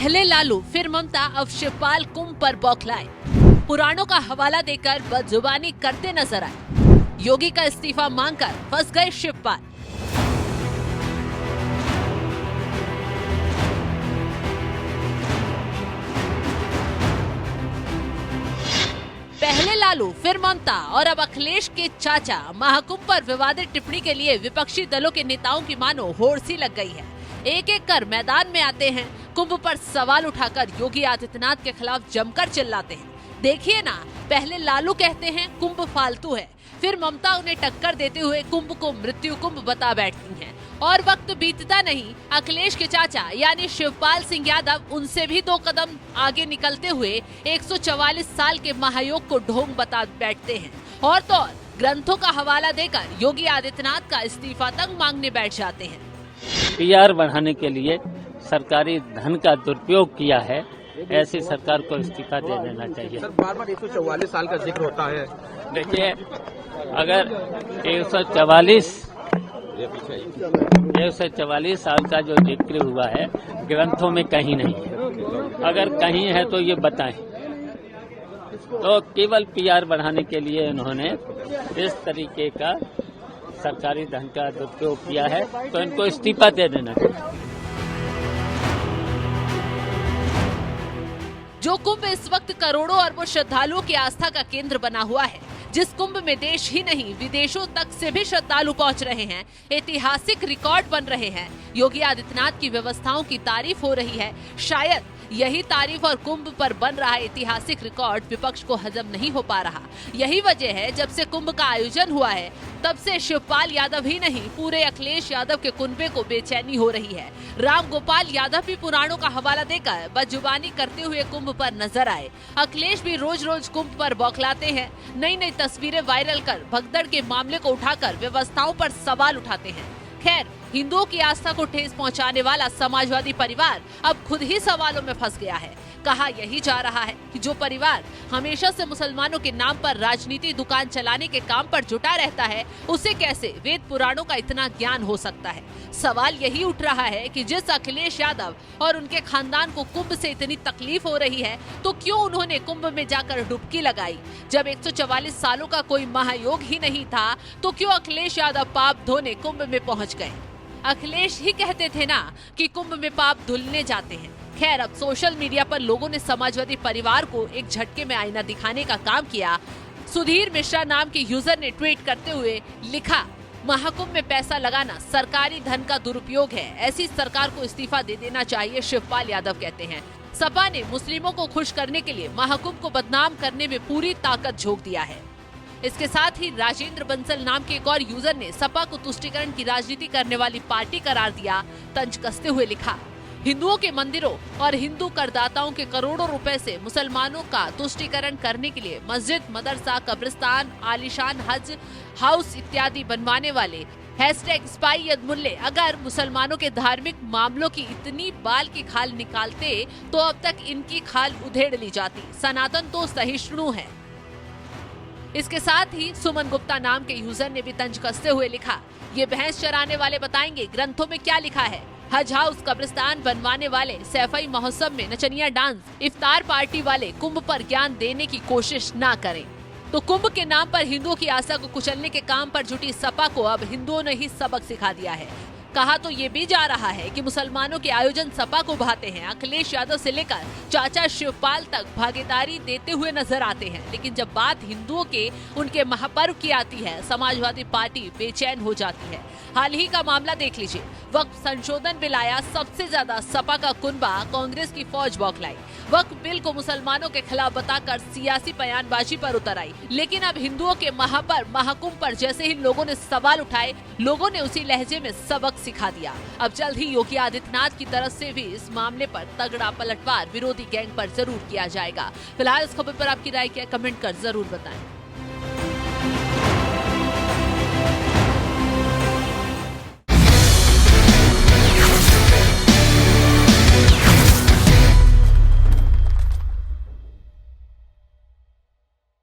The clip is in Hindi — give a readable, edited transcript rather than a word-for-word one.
पहले लालू फिर ममता, अब शिवपाल कुंभ पर बौखलाए। पुराणों का हवाला देकर बदजुबानी करते नजर आए। योगी का इस्तीफा मांगकर फंस गए शिवपाल। पहले लालू फिर ममता और अब अखिलेश के चाचा। महाकुंभ पर विवादित टिप्पणी के लिए विपक्षी दलों के नेताओं की मानो होड़ सी लग गई है। एक एक कर मैदान में आते हैं। कुंभ पर सवाल उठाकर योगी आदित्यनाथ के खिलाफ जमकर चिल्लाते हैं। देखिए ना, पहले लालू कहते हैं कुंभ फालतू है, फिर ममता उन्हें टक्कर देते हुए कुंभ को मृत्यु कुंभ बता बैठती हैं। और वक्त बीतता नहीं, अखिलेश के चाचा यानी शिवपाल सिंह यादव उनसे भी 2 कदम आगे निकलते हुए 144 साल के महायोग को ढोंग बता बैठते हैं। और तो और ग्रंथों का हवाला देकर योगी आदित्यनाथ का इस्तीफा तक मांगने बैठ जाते हैं। पीआर बढ़ाने के लिए सरकारी धन का दुरुपयोग किया है, ऐसी सरकार को इस्तीफा दे देना चाहिए। सर, बार-बार 144 साल का जिक्र होता है। देखिए, अगर 144 साल का जो जिक्र हुआ है ग्रंथों में कहीं नहीं है। अगर कहीं है तो ये बताएं। तो केवल पीआर बढ़ाने के लिए उन्होंने इस तरीके का सरकारी धन का दुरुपयोग किया है, तो इनको इस्तीफा दे देना चाहिए। जो कुंभ इस वक्त करोड़ों अरबों श्रद्धालुओं की आस्था का केंद्र बना हुआ है, जिस कुंभ में देश ही नहीं विदेशों तक से भी श्रद्धालु पहुंच रहे हैं, ऐतिहासिक रिकॉर्ड बन रहे हैं, योगी आदित्यनाथ की व्यवस्थाओं की तारीफ हो रही है। शायद यही तारीफ और कुंभ पर बन रहा ऐतिहासिक रिकॉर्ड विपक्ष को हजम नहीं हो पा रहा। यही वजह है जब से कुंभ का आयोजन हुआ है तब से शिवपाल यादव ही नहीं, पूरे अखिलेश यादव के कुनबे को बेचैनी हो रही है। राम गोपाल यादव भी पुराणों का हवाला देकर बदजुबानी करते हुए कुंभ पर नजर आए। अखिलेश भी रोज रोज कुंभ पर बौखलाते हैं। नई नई तस्वीरें वायरल कर भगदड़ के मामले को उठाकर व्यवस्थाओं पर सवाल उठाते हैं। खैर, हिंदुओं की आस्था को ठेस पहुंचाने वाला समाजवादी परिवार अब खुद ही सवालों में फंस गया है। कहा यही जा रहा है कि जो परिवार हमेशा से मुसलमानों के नाम पर राजनीति दुकान चलाने के काम पर जुटा रहता है, उसे कैसे वेद पुराणों का इतना ज्ञान हो सकता है। सवाल यही उठ रहा है कि जिस अखिलेश यादव और उनके खानदान को कुंभ से इतनी तकलीफ हो रही है, तो क्यों उन्होंने कुंभ में जाकर डुबकी लगाई। जब 144 सालों का कोई महायोग ही नहीं था, तो क्यों अखिलेश यादव पाप धोने कुंभ में पहुंच गए। अखिलेश ही कहते थे ना कि कुंभ में पाप धुलने जाते हैं। खैर, अब सोशल मीडिया पर लोगों ने समाजवादी परिवार को एक झटके में आईना दिखाने का काम किया। सुधीर मिश्रा नाम के यूजर ने ट्वीट करते हुए लिखा, महाकुंभ में पैसा लगाना सरकारी धन का दुरुपयोग है, ऐसी सरकार को इस्तीफा दे देना चाहिए, शिवपाल यादव कहते हैं। सपा ने मुस्लिमों को खुश करने के लिए महाकुंभ को बदनाम करने में पूरी ताकत झोंक दिया है। इसके साथ ही राजेंद्र बंसल नाम के एक और यूजर ने सपा को तुष्टीकरण की राजनीति करने वाली पार्टी करार दिया। तंज कसते हुए लिखा, हिंदुओं के मंदिरों और हिंदू करदाताओं के करोड़ों रुपए से मुसलमानों का तुष्टीकरण करने के लिए मस्जिद, मदरसा, कब्रिस्तान, आलीशान हज हाउस इत्यादि बनवाने वाले #स्पाई यदमुल्ले अगर मुसलमानों के धार्मिक मामलों की इतनी बाल की खाल निकालते तो अब तक इनकी खाल उधेड़ ली जाती। सनातन तो सहिष्णु है। इसके साथ ही सुमन गुप्ता नाम के यूजर ने भी तंज कसते हुए लिखा, ये भैंस चराने वाले बताएंगे ग्रंथों में क्या लिखा है। हज हाउस, कब्रिस्तान बनवाने वाले, सैफई महोत्सव में नचनिया डांस, इफ्तार पार्टी वाले कुंभ पर ज्ञान देने की कोशिश ना करें। तो कुंभ के नाम पर हिंदुओं की आस्था को कुचलने के काम पर जुटी सपा को अब हिंदुओं ने ही सबक सिखा दिया है। कहा तो ये भी जा रहा है कि मुसलमानों के आयोजन सपा को भाते हैं। अखिलेश यादव से लेकर चाचा शिवपाल तक भागीदारी देते हुए नजर आते हैं, लेकिन जब बात हिंदुओं के उनके महापर्व की आती है, समाजवादी पार्टी बेचैन हो जाती है। हाल ही का मामला देख लीजिए, वक्फ संशोधन बिल आया, सबसे ज्यादा सपा का कुनबा कांग्रेस की फौज बौखलाई। वक्फ बिल को मुसलमानों के खिलाफ बताकर सियासी बयानबाजी पर उतर आई, लेकिन अब हिंदुओं के महापर्व महाकुंभ पर जैसे ही लोगों ने सवाल उठाए, लोगों ने उसी लहजे में सबक सिखा दिया। अब जल्द ही योगी आदित्यनाथ की तरफ से भी इस मामले पर तगड़ा पलटवार विरोधी गैंग पर जरूर किया जाएगा। फिलहाल इस खबर पर आपकी राय क्या, कमेंट कर जरूर बताएं।